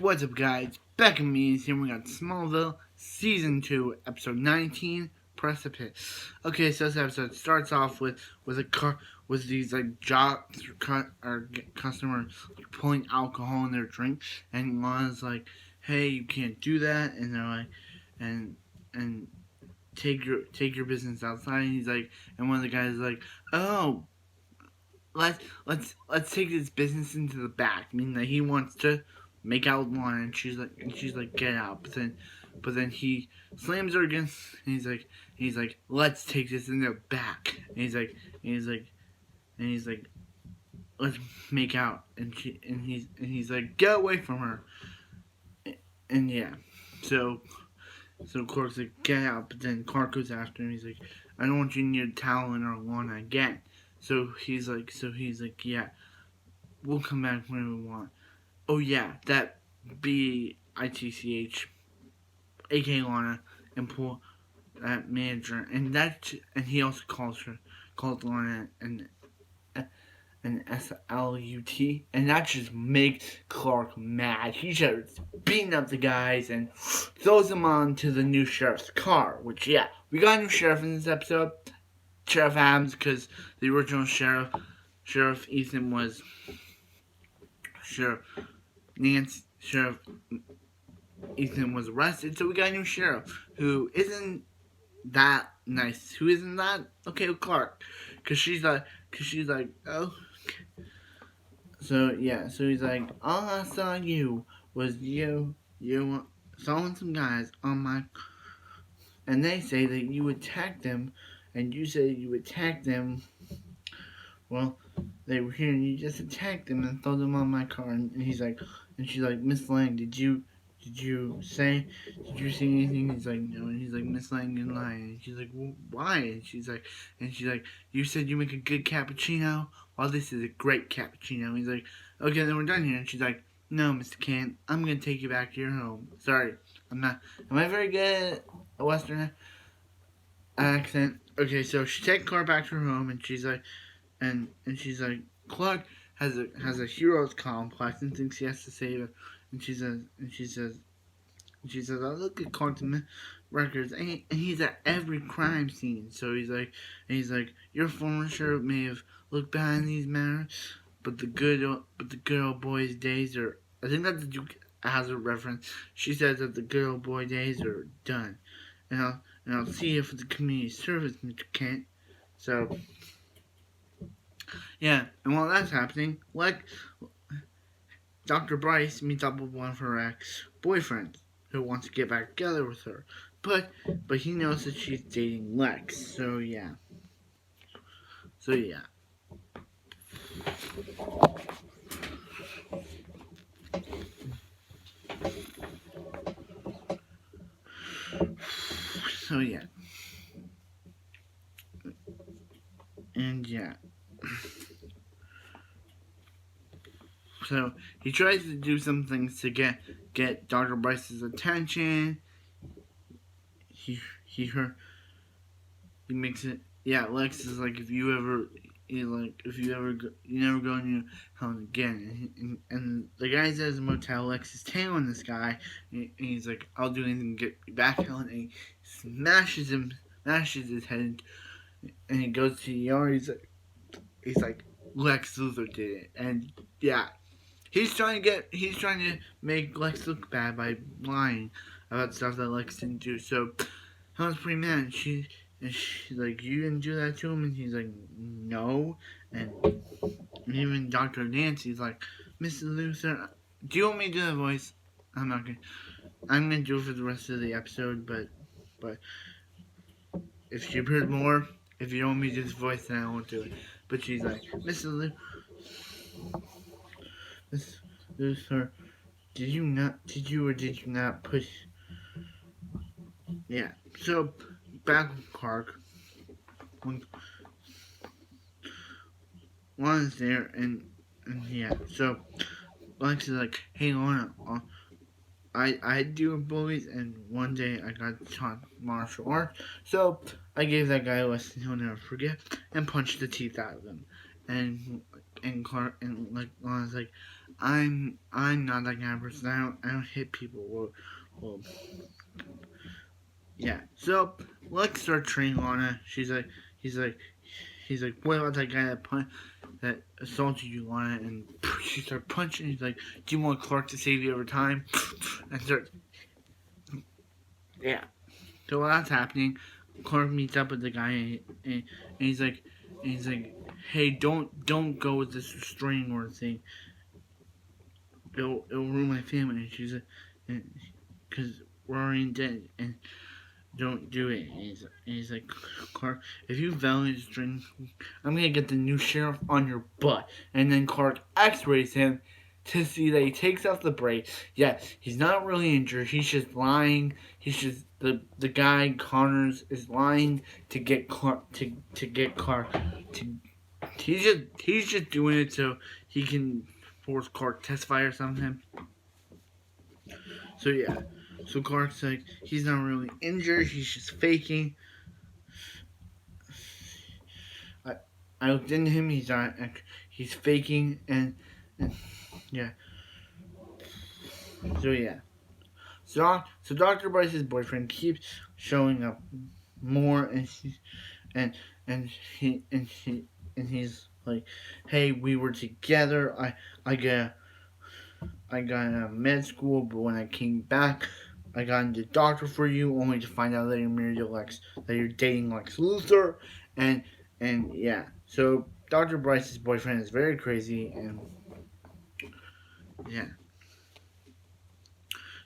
What's up, guys? Back in me here. We got Smallville Season 2, Episode 19, Precipice. Okay, so this episode starts off with a car with these like customers pouring alcohol in their drink, and Lana's like, "Hey, you can't do that," and they're like, and take your business outside. And he's like, and one of the guys is like, "Oh, let's take this business into the back," meaning that he wants to make out with Lana, and she's like get out, but then he slams her against, and he's like let's take this in the back, and he's like let's make out, and he's like get away from her, and yeah, so Clark's like get out, but then Clark goes after him. He's like, I don't want you near Talon or Lana again. So he's like, yeah, we'll come back when we want. Oh yeah, that BITCH, aka Lana, and pull that manager, and he also calls Lana an SLUT, and that just makes Clark mad. He starts beating up the guys and throws them onto the new sheriff's car. Which, yeah, we got a new sheriff in this episode, Sheriff Adams, because the original Sheriff Ethan was Sheriff Ethan was arrested, so we got a new sheriff who isn't that nice. Who isn't that okay with Clark? Because she's like, oh. So yeah, so he's like, all I saw was you sawing some guys on my, and they say that you attacked them, and you said you attacked them. Well, they were here and you just attacked them and throw them on my car. And he's like, and she's like, Miss Lang, did you say anything? He's like, no. And he's like, Miss Lang, you're lying. And she's like, well, why? And she's like, you said you make a good cappuccino. Well, this is a great cappuccino. And he's like, okay, then we're done here. And she's like, no, Mr. Kent, I'm gonna take you back to your home. Sorry, I'm not. Am I very good at a Western accent? Okay, so she takes Clark back to her home, and she's like, she's like, Clark has a hero's complex and thinks he has to save her. And she says, I look at Clark's records, and he's at every crime scene. So he's like, your former sheriff may have looked behind these matters, but the good old boy's days are. I think that the Duke has a reference. She says that the good old boy days are done, and I'll see you for the community service, Mr. Kent. So. Yeah, and while that's happening, Dr. Bryce meets up with one of her ex-boyfriends who wants to get back together with her. But he knows that she's dating Lex, so yeah. So yeah. So yeah. And yeah. So he tries to do some things to get Dr. Bryce's attention. He makes it. Yeah, Lex is like, if you never go in your home again. And the guy says in the motel, Lex is tailing this guy, and he's like, I'll do anything to get you back, Helen. And he smashes his head, and he goes to the ER. He's like, Lex Luthor did it, and yeah. He's trying to make Lex look bad by lying about stuff that Lex didn't do. So Helen's pretty mad. She's like, you didn't do that to him, and he's like, no. And even Dr. Nancy's like, Mr. Luthor, do you want me to do that voice? I'm not gonna. I'm gonna do it for the rest of the episode, but if you heard more, if you don't want me to do this voice, then I won't do it. But she's like, Mr. Luthor, did you not push? Yeah. So back with Clark, when Lana's there, and yeah. So Lex is like, hey Lana, I do bullies, and one day I got taught martial arts, so I gave that guy a lesson he'll never forget, and punched the teeth out of him. And Clark and like Lana's like, I'm not that kind of person. I don't hit people. Well, yeah. So let's start training Lana. He's like, he's like, what about that guy that assaulted you, Lana? And she starts punching. He's like, do you want Clark to save you every time? And start, yeah. So while that's happening, Clark meets up with the guy, and he's like, hey, don't go with this restraining order thing. It'll ruin my family. And she's like, because we're already dead, and don't do it. And he's like, Clark, if you value this drink, I'm gonna get the new sheriff on your butt. And then Clark X-rays him to see that he takes off the brace. Yeah, he's not really injured. He's just lying. He's just the guy Connors is lying to get Clark to get Clark to. He's just doing it so he can force Clark to testify or something. So yeah. So Clark's like, he's not really injured, he's just faking. I looked into him, he's faking, and yeah. So yeah. So Dr. Bryce's boyfriend keeps showing up more, and and he and he and he's like, hey, we were together. I got out of med school, but when I came back, I got into doctor for you, only to find out that you're dating Lex Luthor, and yeah. So Dr. Bryce's boyfriend is very crazy, and yeah.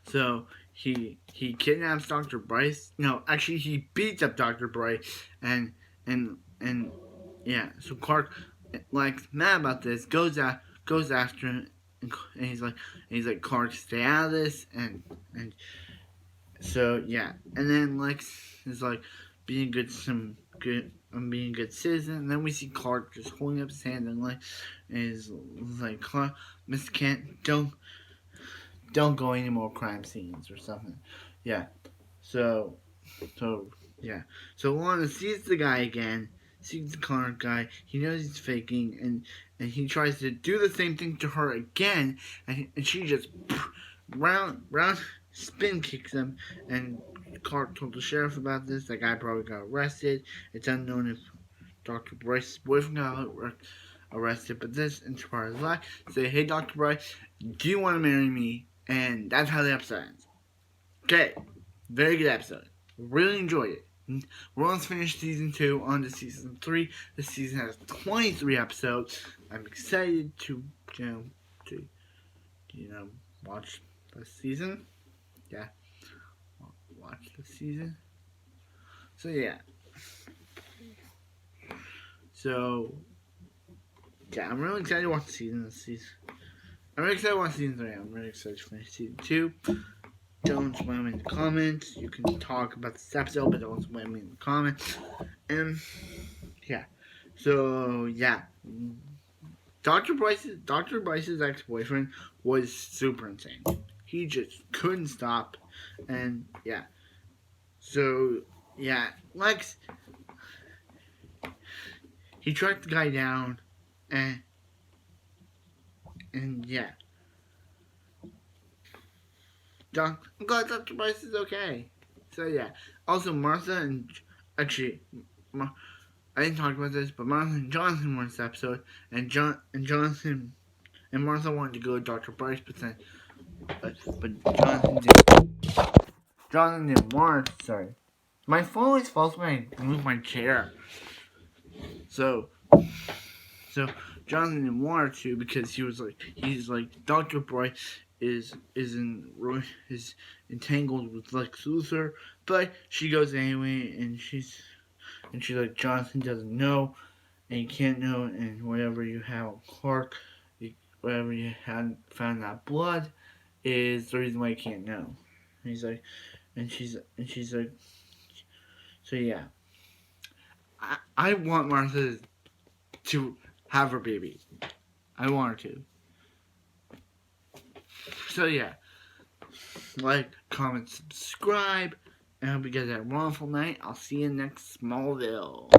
So he kidnaps Dr. Bryce. No, actually he beats up Dr. Bryce, and yeah. So Clark, like, mad about this, goes after him, and he's like Clark, stay out of this, and so yeah. And then Lex is like being I'm being a good citizen. And then we see Clark just holding up his hand and is like, Clark, Miss Kent, don't go any more crime scenes or something. Yeah. So yeah. So Lana sees the guy again, sees the Connor guy. He knows he's faking, and he tries to do the same thing to her again, and she just round spin kicks him. And Clark told the sheriff about this. That guy probably got arrested. It's unknown if Dr. Bryce's boyfriend got arrested, but this inspires life. Say, hey, Dr. Bryce, do you want to marry me? And that's how the episode ends. Okay, very good episode. Really enjoyed it. We're almost finished season 2, on to season 3. This season has 23 episodes. I'm excited to watch the season. Yeah, watch the season. So yeah. So yeah, I'm really excited to watch the season. I'm really excited to watch season 3. I'm really excited to finish season 2. Don't spam me in the comments. You can talk about this episode, but don't spam me in the comments. And yeah. So yeah. Dr. Bryce's ex-boyfriend was super insane. He just couldn't stop. And yeah. So yeah. Lex, he tracked the guy down, and yeah. I'm glad Dr. Bryce is okay. So yeah. Also, Martha and actually, I didn't talk about this, but Martha and Jonathan were in this episode, and Jonathan and Martha wanted to go to Dr. Bryce, but Jonathan didn't want. Sorry, my phone always falls when I move my chair. So Jonathan didn't want to, because he's like Dr. Bryce is entangled with Lex Luthor, but she goes anyway, and she's like, Jonathan doesn't know, and you can't know, and whatever you have, Clark, whatever you had found that blood is the reason why you can't know. And he's like, and she's like, so yeah, I want Martha to have her baby. I want her to. So yeah, like, comment, subscribe, and I hope you guys have a wonderful night. I'll see you next Smallville.